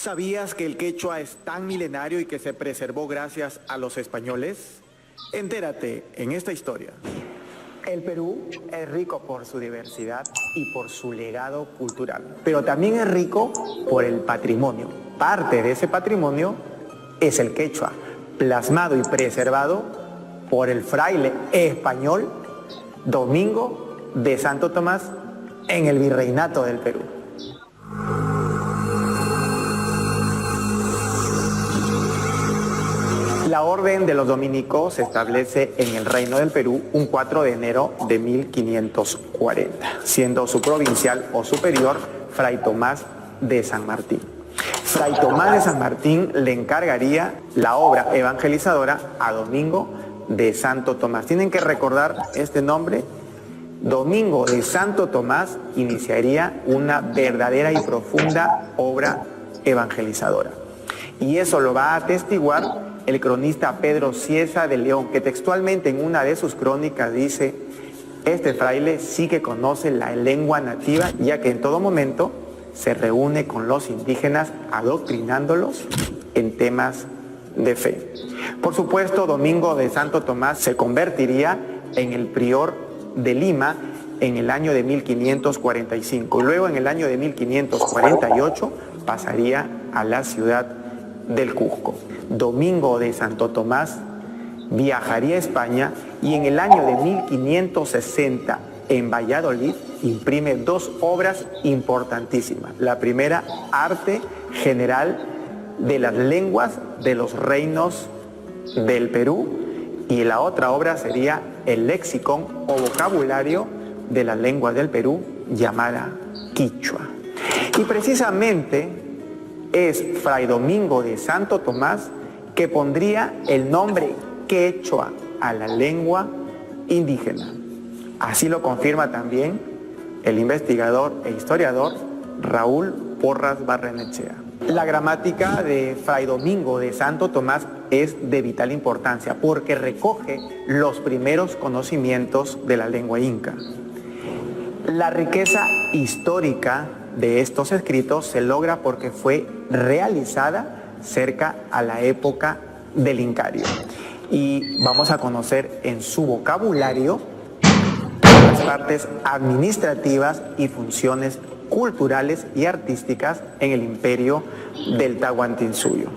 ¿Sabías que el quechua es tan milenario y que se preservó gracias a los españoles? Entérate en esta historia. El Perú es rico por su diversidad y por su legado cultural, pero también es rico por el patrimonio. Parte de ese patrimonio es el quechua, plasmado y preservado por el fraile español Domingo de Santo Tomás en el Virreinato del Perú. La Orden de los Dominicos se establece en el Reino del Perú un 4 de enero de 1540, siendo su provincial o superior Fray Tomás de San Martín. Fray Tomás de San Martín le encargaría la obra evangelizadora a Domingo de Santo Tomás. Tienen que recordar este nombre. Domingo de Santo Tomás iniciaría una verdadera y profunda obra evangelizadora. Y eso lo va a atestiguar el cronista Pedro Cieza de León, que textualmente en una de sus crónicas dice: este fraile sí que conoce la lengua nativa, ya que en todo momento se reúne con los indígenas adoctrinándolos en temas de fe. Por supuesto, Domingo de Santo Tomás se convertiría en el prior de Lima en el año de 1545 y luego en el año de 1548 pasaría a la ciudad del Cusco. Domingo de Santo Tomás viajaría a España y en el año de 1560 en Valladolid imprime dos obras importantísimas. La primera, Arte General de las Lenguas de los Reinos del Perú, y la otra obra sería el Lexicon o Vocabulario de las Lenguas del Perú, llamada Quichua. Y precisamente es Fray Domingo de Santo Tomás que pondría el nombre quechua a la lengua indígena. Así lo confirma también el investigador e historiador Raúl Porras Barrenechea. La gramática de Fray Domingo de Santo Tomás es de vital importancia porque recoge los primeros conocimientos de la lengua inca. La riqueza histórica de estos escritos se logra porque fue realizada cerca a la época del Incario. Y vamos a conocer en su vocabulario las partes administrativas y funciones culturales y artísticas en el imperio del Tahuantinsuyo.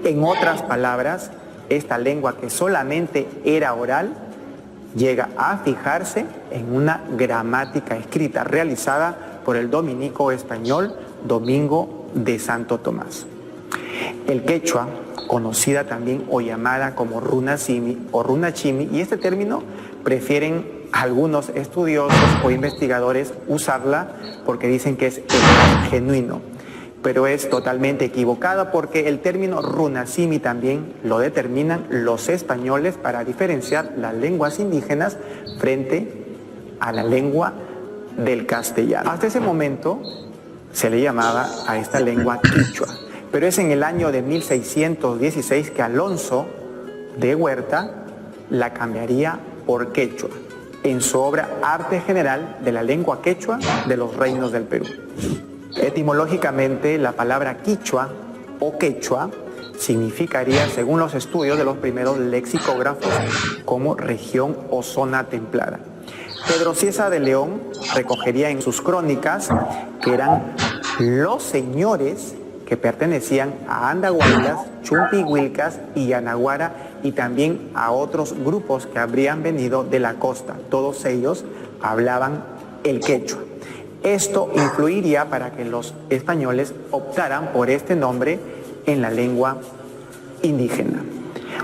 En otras palabras, esta lengua que solamente era oral llega a fijarse en una gramática escrita realizada por el dominico español Domingo de Santo Tomás. El quechua, conocida también o llamada como runacimi o runachimi, y este término prefieren algunos estudiosos o investigadores usarla porque dicen que es el más genuino, pero es totalmente equivocada porque el término runacimi también lo determinan los españoles para diferenciar las lenguas indígenas frente a la lengua del castellano. Hasta ese momento se le llamaba a esta lengua quichua, pero es en el año de 1616 que Alonso de Huerta la cambiaría por quechua en su obra Arte General de la Lengua Quechua de los Reinos del Perú. Etimológicamente, la palabra quichua o quechua significaría, según los estudios de los primeros lexicógrafos, como región o zona templada. Pedro Cieza de León recogería en sus crónicas que eran los señores que pertenecían a Andahuaylas, Chumpihuilcas y Yanaguara, y también a otros grupos que habrían venido de la costa. Todos ellos hablaban el quechua. Esto influiría para que los españoles optaran por este nombre en la lengua indígena.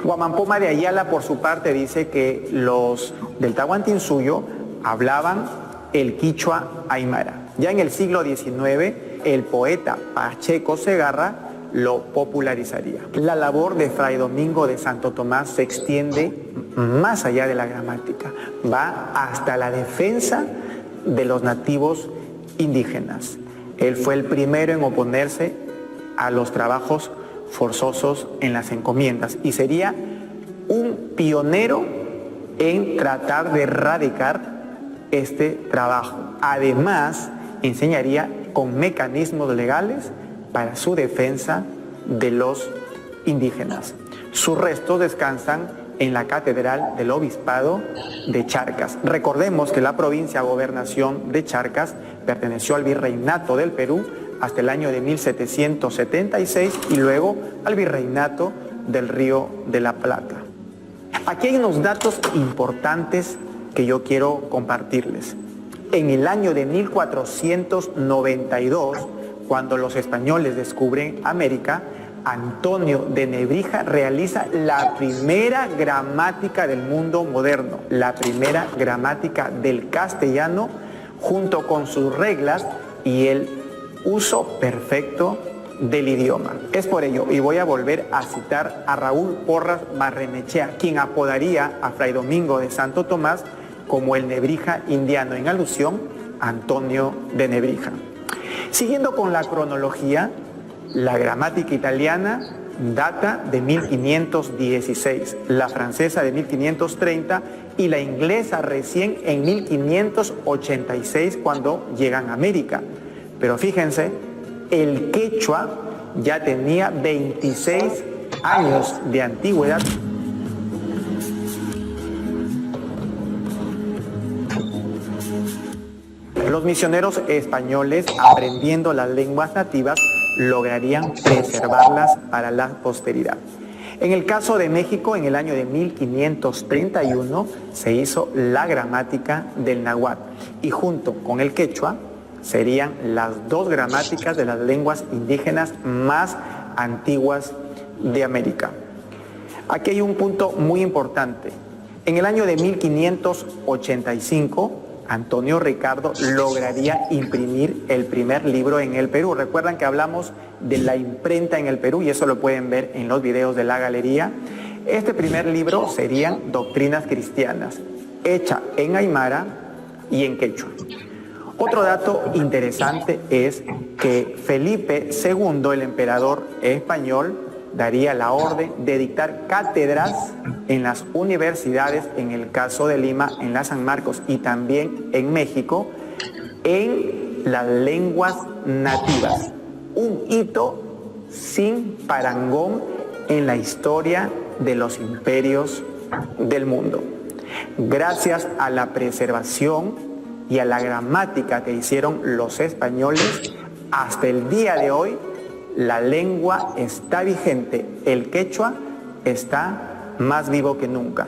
Guamampoma de Ayala, por su parte, dice que los del Tahuantinsuyo hablaban el quichua aymara. Ya en el siglo XIX, el poeta Pacheco Segarra lo popularizaría. La labor de Fray Domingo de Santo Tomás se extiende más allá de la gramática, va hasta la defensa de los nativos indígenas. Él fue el primero en oponerse a los trabajos forzosos en las encomiendas y sería un pionero en tratar de erradicar este trabajo. Además, enseñaría con mecanismos legales para su defensa de los indígenas. Sus restos descansan en la Catedral del Obispado de Charcas. Recordemos que la provincia gobernación de Charcas perteneció al Virreinato del Perú hasta el año de 1776 y luego al Virreinato del Río de la Plata. Aquí hay unos datos importantes que yo quiero compartirles. En el año de 1492, cuando los españoles descubren América, Antonio de Nebrija realiza la primera gramática del mundo moderno, la primera gramática del castellano, junto con sus reglas y el uso perfecto del idioma. Es por ello, y voy a volver a citar a Raúl Porras Barrenechea, quien apodaría a Fray Domingo de Santo Tomás como el Nebrija indiano, en alusión a Antonio de Nebrija. Siguiendo con la cronología, la gramática italiana data de 1516, la francesa de 1530 y la inglesa recién en 1586 cuando llegan a América. Pero fíjense, el quechua ya tenía 26 años de antigüedad. Los misioneros españoles, aprendiendo las lenguas nativas, lograrían preservarlas para la posteridad. En el caso de México, en el año de 1531 se hizo la gramática del náhuatl y junto con el quechua serían las dos gramáticas de las lenguas indígenas más antiguas de América. Aquí hay un punto muy importante. En el año de 1585, Antonio Ricardo lograría imprimir el primer libro en el Perú. Recuerdan que hablamos de la imprenta en el Perú y eso lo pueden ver en los videos de la galería. Este primer libro serían Doctrinas Cristianas, hecha en aymara y en quechua. Otro dato interesante es que Felipe II, el emperador español, daría la orden de dictar cátedras en las universidades, en el caso de Lima, en la San Marcos y también en México, en las lenguas nativas. Un hito sin parangón en la historia de los imperios del mundo. Gracias a la preservación y a la gramática que hicieron los españoles, hasta el día de hoy, la lengua está vigente, el quechua está más vivo que nunca.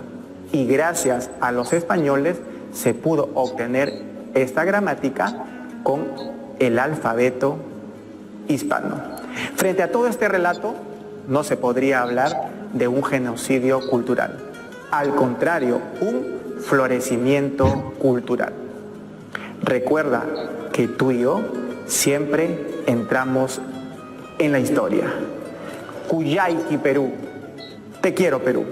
Y gracias a los españoles se pudo obtener esta gramática con el alfabeto hispano. Frente a todo este relato, no se podría hablar de un genocidio cultural. Al contrario, un florecimiento cultural. Recuerda que tú y yo siempre entramos en la historia. Cuyayqui, Perú. Te quiero, Perú.